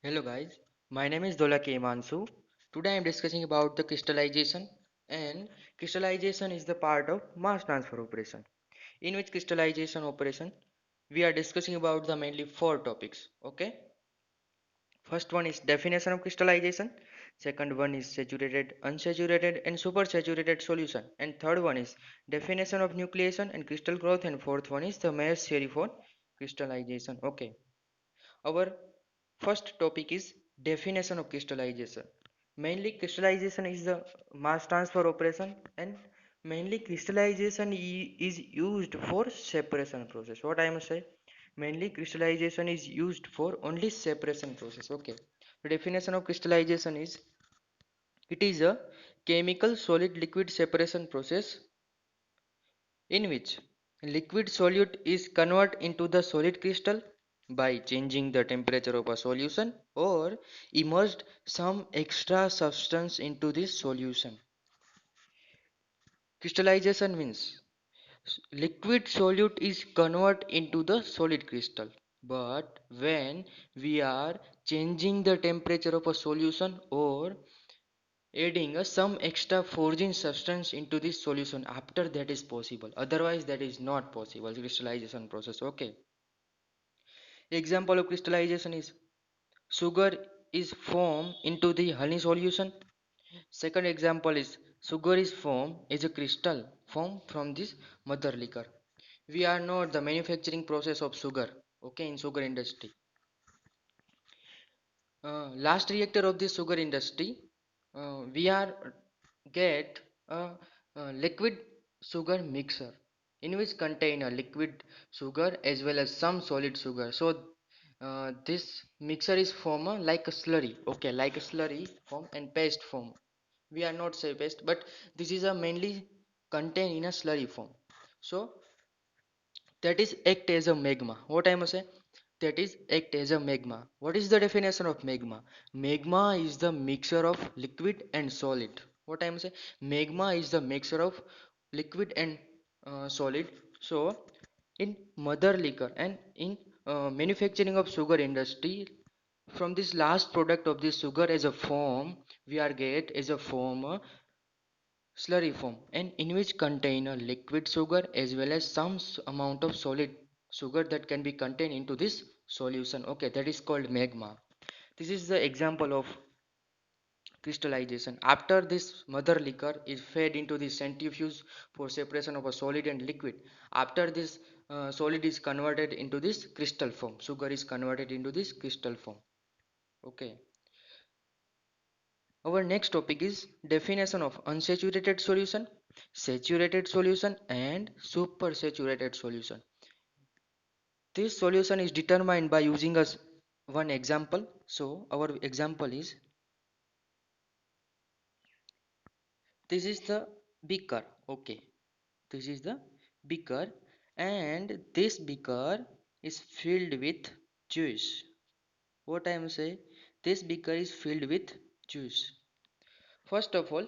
Hello guys, my name is Dola K. Mansu. Today I am discussing about the crystallization, and crystallization is the part of mass transfer operation. In which crystallization operation we are discussing about the mainly four topics. Okay, first one is definition of crystallization, second one is saturated, unsaturated and supersaturated solution, and third one is definition of nucleation and crystal growth, and fourth one is the Mayer's theory for crystallization. Okay, our first topic is definition of crystallization. Mainly crystallization is the mass transfer operation, and mainly crystallization is used for separation process. What I must say? Mainly crystallization is used for only separation process. Okay. The definition of crystallization is it is a chemical solid liquid separation process in which liquid solute is converted into the solid crystal by changing the temperature of a solution or immersed some extra substance into this solution. Crystallization means liquid solute is converted into the solid crystal, but when we are changing the temperature of a solution or adding some extra forging substance into this solution, after that is possible, otherwise that is not possible crystallization process. Okay, example of crystallization is sugar is formed into the honey solution. Second example is sugar is formed as a crystal formed from this mother liquor. We are not the manufacturing process of sugar. Okay, in sugar industry, last reactor of the sugar industry, we are get a liquid sugar mixer in which contain a liquid sugar as well as some solid sugar. So this mixer is form like a slurry. Okay, like a slurry form and paste form. We are not say paste, but this is a mainly contain in a slurry form. So that is act as a magma. What I must say? That is act as a magma. What is the definition of magma? Magma is the mixture of liquid and solid. What I am saying? Magma is the mixture of liquid and solid. So in mother liquor and in manufacturing of sugar industry, from this last product of this sugar as a form, we are get as a form slurry form, and in which contain a liquid sugar as well as some amount of solid sugar that can be contained into this solution. Okay, that is called magma. This is the example of crystallization. After this mother liquor is fed into the centrifuge for separation of a solid and liquid, after this solid is converted into this crystal form, sugar is converted into this crystal form. Okay, our next topic is definition of unsaturated solution, saturated solution and supersaturated solution. This solution is determined by using us one example. So our example is this is the beaker. Okay, this is the beaker and this beaker is filled with juice. What I am saying? This beaker is filled with juice. First of all,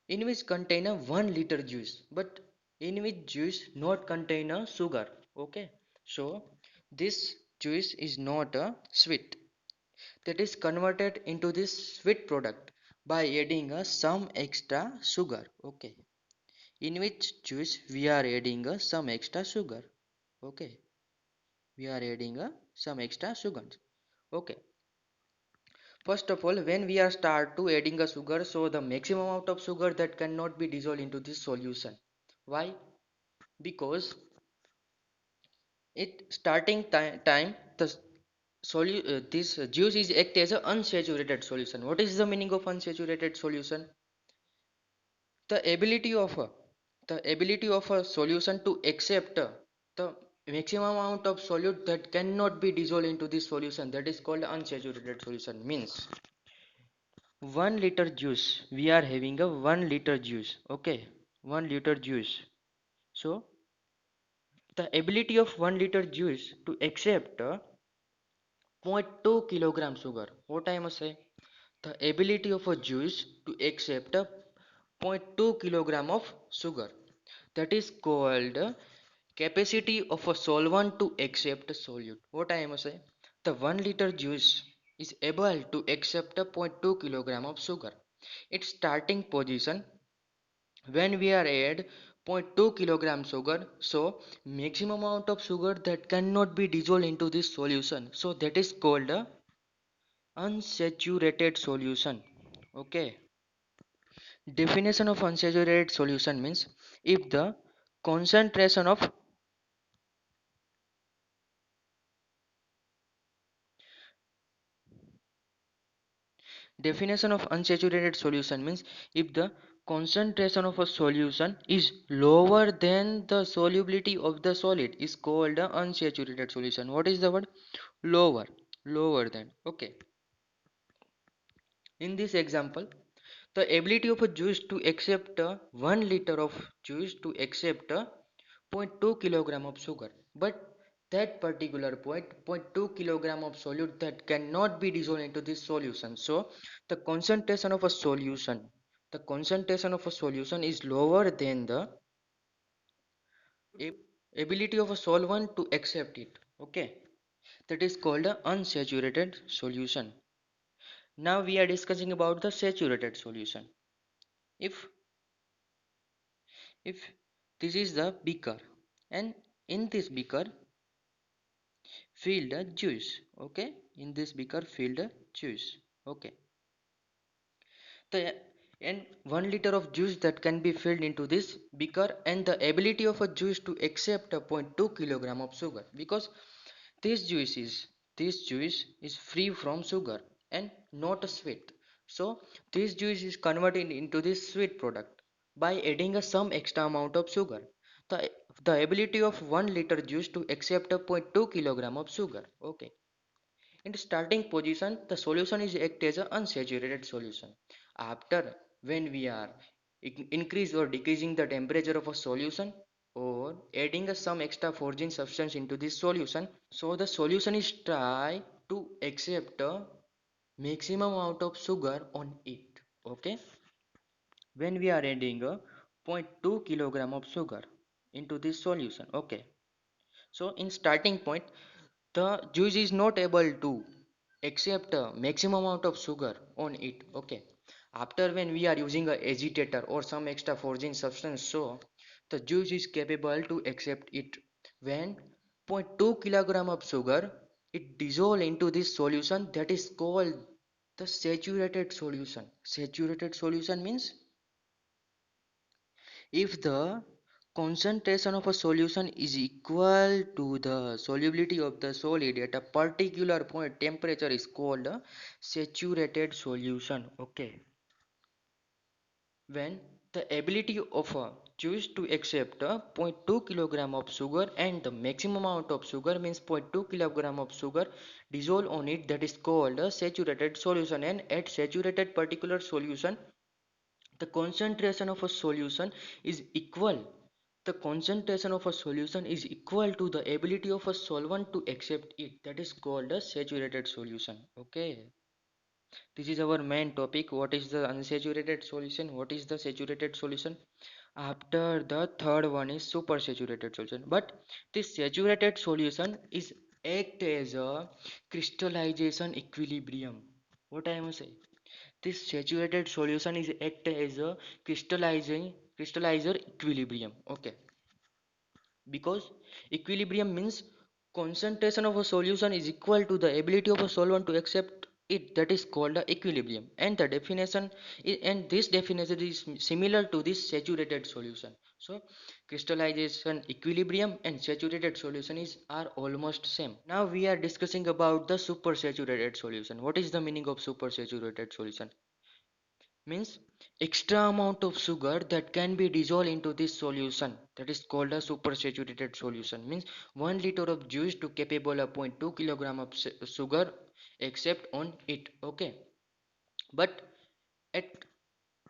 in which contain a 1 liter juice, but in which juice not contain a sugar. Okay, so this juice is not a sweet, that is converted into this sweet product by adding some extra sugar. Okay, in which juice we are adding some extra sugar. Okay, we are adding some extra sugar. Okay, first of all, when we are start to adding a sugar, so the maximum amount of sugar that cannot be dissolved into this solution. Why? Because it starting time the this juice is act as a unsaturated solution. What is the meaning of unsaturated solution? The ability of a solution to accept the maximum amount of solute that cannot be dissolved into this solution, that is called unsaturated solution. Means 1 liter juice, we are having a 1 liter juice. Okay, 1 liter juice. So the ability of 1 liter juice to accept 0.2 kilogram sugar. What I must say? The ability of a juice to accept a 0.2 kilogram of sugar. That is called capacity of a solvent to accept a solute. What I must say? The 1 liter juice. is able to accept a zero point 0.2 kilogram of sugar. Its starting position when we are add zero point 0.2 kilogram sugar, so maximum amount of sugar that cannot be dissolved into this solution, so that is called a unsaturated solution. Okay, definition of unsaturated solution means if the concentration of definition of unsaturated solution means if the concentration of a solution is lower than the solubility of the solid is called a unsaturated solution. What is the word? Lower. Lower than. Okay. In this example, the ability of a juice to accept 1 liter of juice to accept zero point 0.2 kilogram of sugar, but that particular point zero point 0.2 kilogram of solute that cannot be dissolved into this solution. So the concentration of a solution, the concentration of a solution is lower than the ability of a solvent to accept it. Okay, that is called a unsaturated solution. Now we are discussing about the saturated solution. If if this is the beaker and in this beaker fill the juice. Okay, in this beaker fill the juice. Okay, the and 1 liter of juice that can be filled into this beaker and the ability of a juice to accept a zero point 0.2 kilogram of sugar, because this juice is this juice is free from sugar and not sweet. So this juice is converted into this sweet product by adding a some extra amount of sugar. The, the ability of 1 liter juice to accept a zero point 0.2 kilogram of sugar. Okay. In the starting position, the solution is act as an unsaturated solution. After when we are increase or decreasing the temperature of a solution or adding some extra forging substance into this solution, so the solution is try to accept a maximum amount of sugar on it. Okay, when we are adding a zero point 0.2 kilogram of sugar into this solution. Okay, so in starting point the juice is not able to accept a maximum amount of sugar on it. Okay, after when we are using a agitator or some extra forging substance, so the juice is capable to accept it. When zero point 0.2 kilogram of sugar it dissolve into this solution, that is called the saturated solution. Saturated solution means if the concentration of a solution is equal to the solubility of the solid at a particular point, temperature is called a saturated solution. Okay. When the ability of a juice to accept a zero point 0.2 kilogram of sugar and the maximum amount of sugar means zero point 0.2 kilogram of sugar dissolve on it, that is called a saturated solution. And at saturated particular solution the concentration of a solution is equal the concentration of a solution is equal to the ability of a solvent to accept it, that is called a saturated solution. Okay, this is our main topic. What is the unsaturated solution, what is the saturated solution? After the third one is supersaturated solution, but this saturated solution is act as a crystallization equilibrium. What I am saying, this saturated solution is act as a crystallizer equilibrium. Okay, because equilibrium means concentration of a solution is equal to the ability of a solvent to accept it, that is called a equilibrium. And the definition and this definition is similar to this saturated solution. So crystallization equilibrium and saturated solution is are almost same. Now we are discussing about the supersaturated solution. What is the meaning of supersaturated solution? Means extra amount of sugar that can be dissolved into this solution, that is called a supersaturated solution. Means 1 liter of juice to capable of zero point 0.2 kilogram of sugar except on it. Okay, but at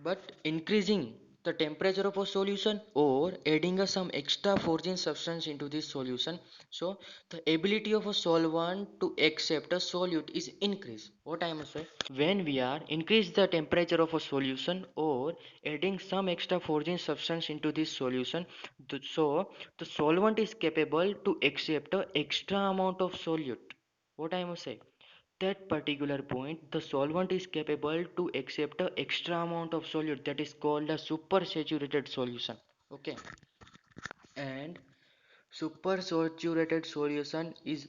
but increasing the temperature of a solution or adding some extra forging substance into this solution, so the ability of a solvent to accept a solute is increased. What I must say, when we are increase the temperature of a solution or adding some extra forging substance into this solution, so the solvent is capable to accept a extra amount of solute. What I must say, that particular point, the solvent is capable to accept a extra amount of solute that is called a supersaturated solution. Okay, and supersaturated solution is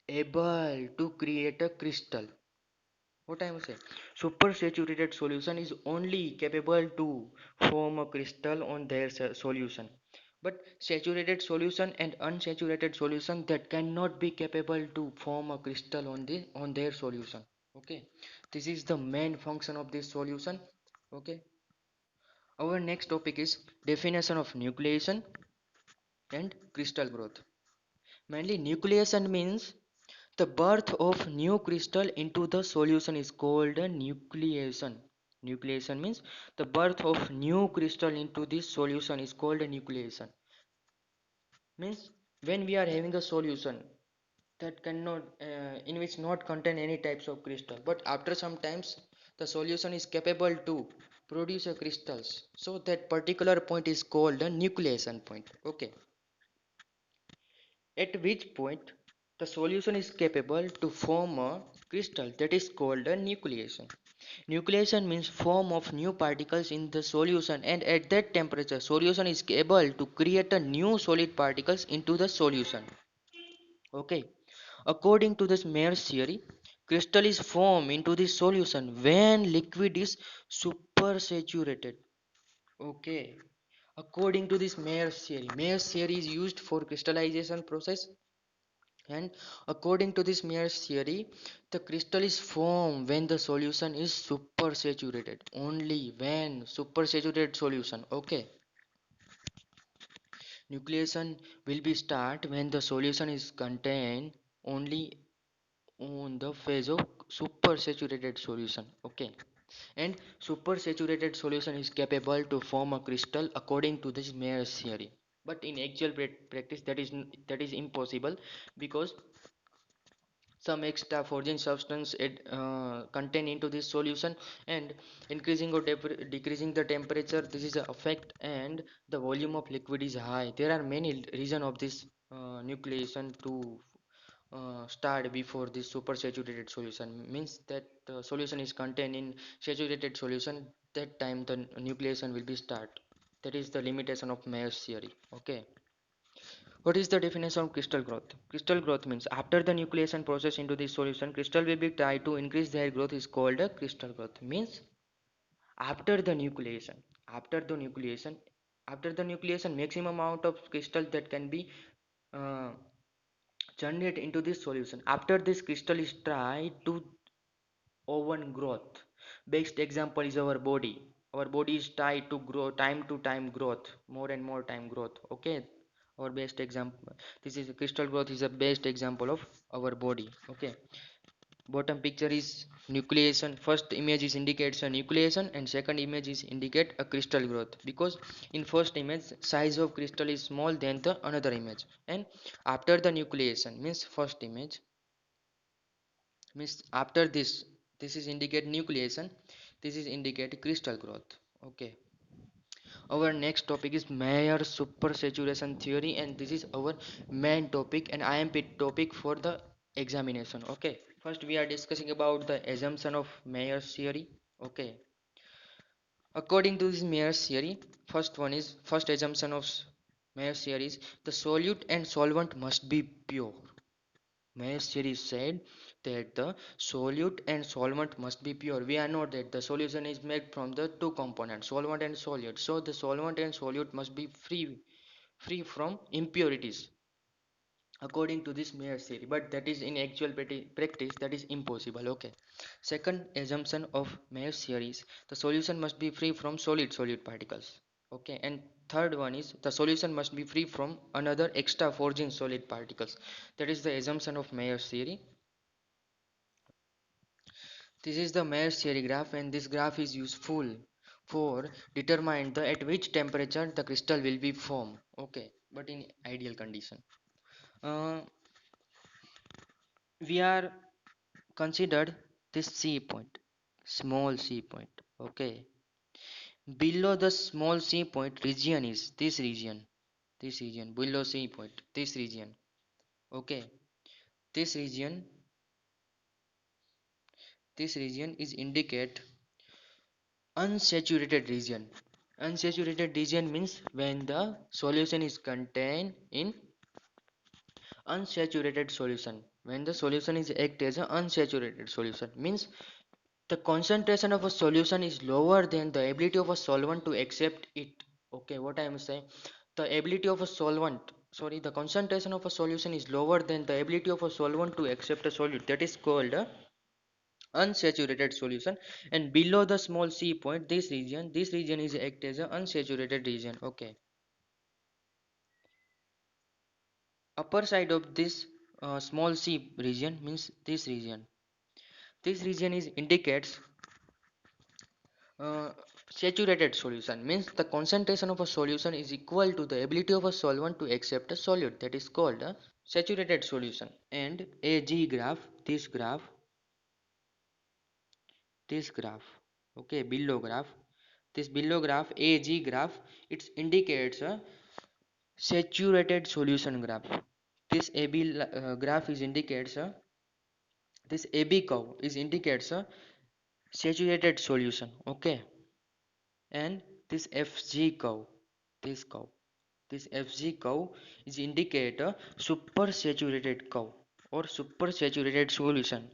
able to create a crystal. What I am saying, supersaturated solution is only capable to form a crystal on their solution, but saturated solution and unsaturated solution that cannot be capable to form a crystal on their solution. Okay, this is the main function of this solution. Okay, our next topic is definition of nucleation and crystal growth. Mainly nucleation means the birth of new crystal into the solution is called a nucleation. Nucleation means the birth of new crystal into this solution is called a nucleation. Means when we are having a solution that cannot in which not contain any types of crystal, but after some times the solution is capable to produce a crystals. So that particular point is called a nucleation point. Okay, at which point the solution is capable to form a crystal that is called a nucleation. Nucleation means form of new particles in the solution, and at that temperature solution is able to create a new solid particles into the solution. Okay, according to this Mayer's theory, crystal is formed into the solution when liquid is supersaturated. Okay, according to this Mayer's theory is used for crystallization process. And according to this Mayer's theory, the crystal is formed when the solution is supersaturated. Only when supersaturated solution. Okay. Nucleation will be start when the solution is contained only on the phase of supersaturated solution. Okay. And supersaturated solution is capable to form a crystal according to this Mayer's theory. But in actual practice, that is impossible because some extra forging substance contained into this solution, and increasing or decreasing the temperature, this is a effect, and the volume of liquid is high. There are many reason of this nucleation to start before this supersaturated solution. Means that the solution is contained in saturated solution, that time the nucleation will be start. That is the limitation of Mayer's theory. Okay, what is the definition of crystal growth? Crystal growth means after the nucleation process into this solution, crystal will be tried to increase their growth is called a crystal growth. Means after the nucleation, after the nucleation, after the nucleation, maximum amount of crystal that can be uh, generate into this solution. After this crystal is tried to oven growth. Best example is our body. Our body is tied to grow time to time growth, more and more time growth. Okay, our best example. This is crystal growth is the best example of our body. Okay, bottom picture is nucleation. First image is indicates a nucleation, and second image is indicate a crystal growth, because in first image size of crystal is small than the another image, and after the nucleation means first image means after this is indicate nucleation, this is indicate crystal growth. Okay, our next topic is Mayer supersaturation theory, and this is our main topic and IMP topic for the examination. Okay, first we are discussing about the assumption of Mayer's theory. Okay, according to this Mayer's theory, first assumption of Mayer's theory is the solute and solvent must be pure. Mayer's theory said that the solute and solvent must be pure. We are not that the solution is made from the two components, solvent and solute. So the solvent and solute must be free from impurities according to this Mayer's theory. But that is in actual practice that is impossible. Okay. Second assumption of Mayer's theory is the solution must be free from solute particles. Okay, and third one is the solution must be free from another extra forging solid particles. That is the assumption of Mayer's theory. This is the Mayer's theory graph, and this graph is useful for determine the at which temperature the crystal will be formed. Okay, but in ideal condition. Uh, we are considered this C point, small C point. Okay, below the small C point region is this region below C point, this region. Okay, this region This region is indicate unsaturated region. Unsaturated region means when the solution is contained in unsaturated solution. When the solution is act as an unsaturated solution means the concentration of a solution is lower than the ability of a solvent to accept it. Okay, what I am saying, the ability of a solvent, sorry, the concentration of a solution is lower than the ability of a solvent to accept a solute. That is called a unsaturated solution. And below the small c point, this region is act as an unsaturated region. Okay, upper side of this small c region means this region is indicates Uh, saturated solution means the concentration of a solution is equal to the ability of a solvent to accept a solute. That is called a saturated solution. And a G graph, this graph, okay, this below graph, a G graph, it indicates a saturated solution graph. This AB graph is indicates a this AB curve is indicates a saturated solution. Okay, and this FG curve, this curve. This FG curve is indicate a supersaturated curve or supersaturated solution.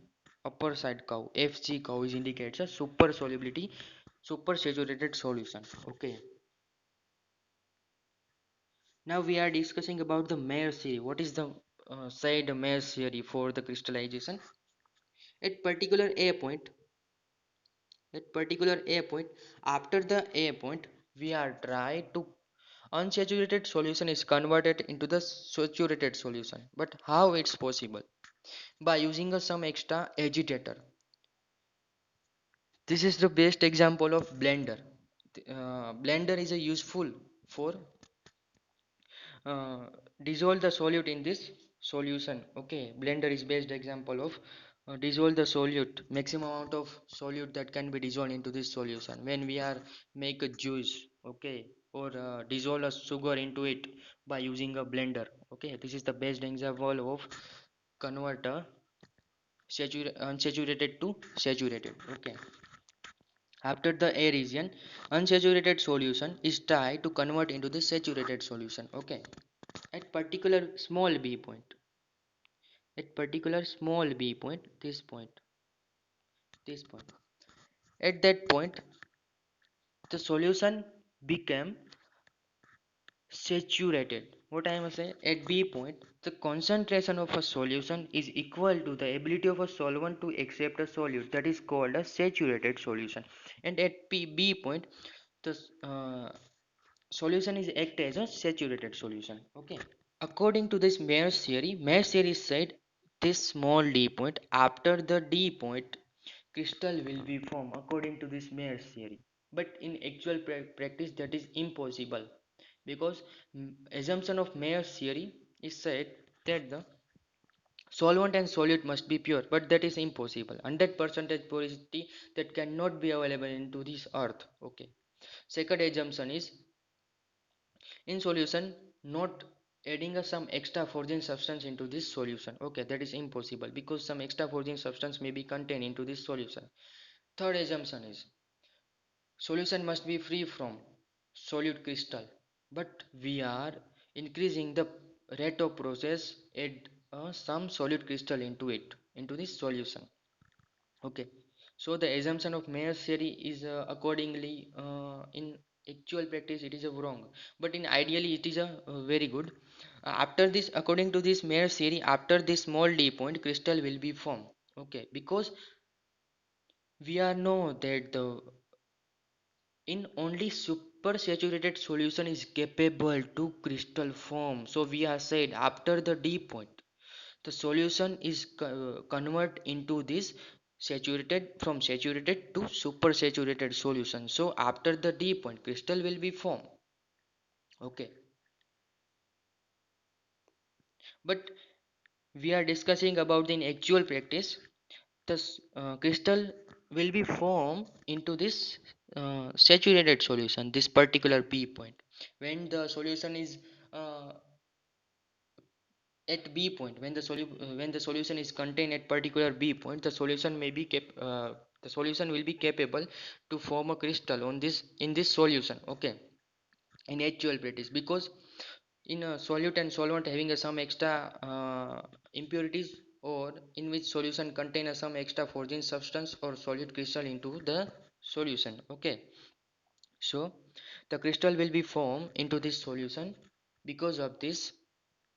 Upper side curve FG curve is indicates a super solubility, supersaturated solution. Okay. Now we are discussing about the Mayer theory. What is the said Mayer theory for the crystallization? At particular A point, at particular A point, after the A point, we are try to unsaturated solution is converted into the saturated solution. But how it's possible? By using some extra agitator. This is the best example of blender. Blender is a useful for uh, dissolve the solute in this solution. Okay, blender is best example of dissolve the solute, maximum amount of solute that can be dissolved into this solution when we are make a juice. Okay, or dissolve a sugar into it by using a blender. Okay, this is the best example of converter unsaturated to saturated. Okay, after the A region, unsaturated solution is tried to convert into the saturated solution. Okay, at particular small b point, at particular small b point, this point, at that point, the solution became saturated. What I am saying, at b point, the concentration of a solution is equal to the ability of a solvent to accept a solute. That is called a saturated solution. And at b point, the solution is act as a saturated solution. Okay, according to this Mayer's theory said this small d point, after the d point crystal will be formed according to this Mayer's theory. But in actual practice that is impossible because assumption of Mayer's theory is said that the solvent and solute must be pure, but that is impossible. 100% porosity that cannot be available into this earth. Okay, second assumption is in solution not adding some extra forging substance into this solution. Okay, that is impossible because some extra forging substance may be contained into this solution. Third assumption is solution must be free from solute crystal, but we are increasing the rate of process, add some solute crystal into it, into this solution. Okay, so the assumption of Mayer's theory is accordingly in actual practice it is a wrong, but in ideally it is a very good. After this, according to this Mayer's theory, after this small d point, crystal will be formed. Okay, because we are know that the in only supersaturated solution is capable to crystal form. So we are said after the d point the solution is convert into this saturated from saturated to supersaturated solution. So after the d point crystal will be formed. Okay, but we are discussing about the in actual practice the crystal will be formed into this saturated solution, this particular p point when the solution is uh, at B point, when the solution is contained at particular B point, the solution may be the solution will be capable to form a crystal on this in this solution. Okay, in actual practice, because in a solute and solvent having some extra impurities, or in which solution contain some extra foreign substance or solute crystal into the solution. Okay, so the crystal will be formed into this solution because of this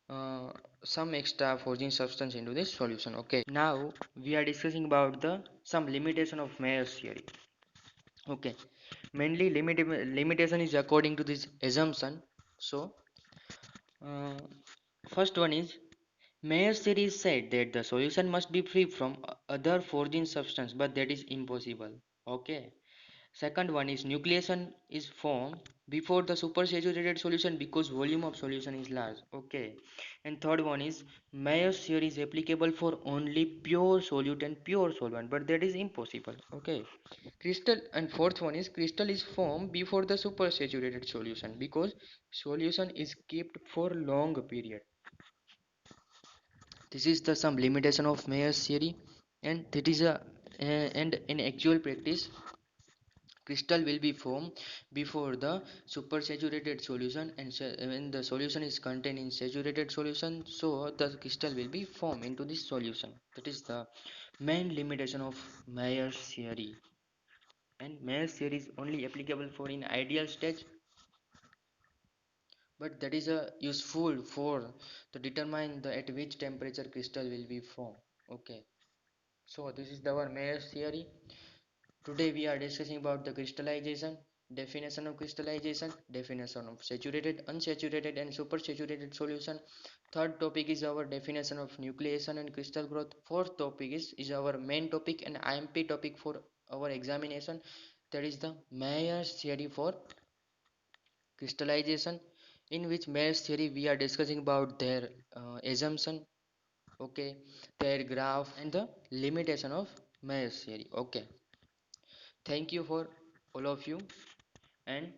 uh, some extra foreign substance into this solution. Okay, now we are discussing about the some limitation of Mayer's theory. Okay, mainly limitation is according to this assumption. So uh, first one is Mayer's theory said that the solution must be free from other foreign substance, but that is impossible. Okay. Second one is nucleation is formed before the supersaturated solution because volume of solution is large. Okay. And third one is Mayer's theory is applicable for only pure solute and pure solvent, but that is impossible. Okay. Crystal, and fourth one is crystal is formed before the supersaturated solution because solution is kept for long period. This is the some limitation of Mayer's theory, and that is a and in actual practice crystal will be formed before the supersaturated solution, and when the solution is contained in saturated solution, so the crystal will be formed into this solution. That is the main limitation of Mayer's theory, and Mayer's theory is only applicable for in ideal stage, but that is a useful for to determine the at which temperature crystal will be formed. Okay, so this is our Mayer's theory. Today we are discussing about the crystallization, definition of saturated, unsaturated and supersaturated solution. Third topic is our definition of nucleation and crystal growth. Fourth topic is our main topic and IMP topic for our examination. That is the Mayer's theory for crystallization, in which Mayer's theory we are discussing about their assumption, okay, their graph and the limitation of Mayer's theory. Okay, thank you for all of you, and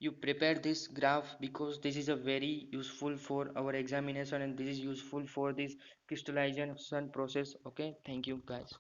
you prepare this graph because this is a very useful for our examination and this is useful for this crystallization process. Okay, thank you guys.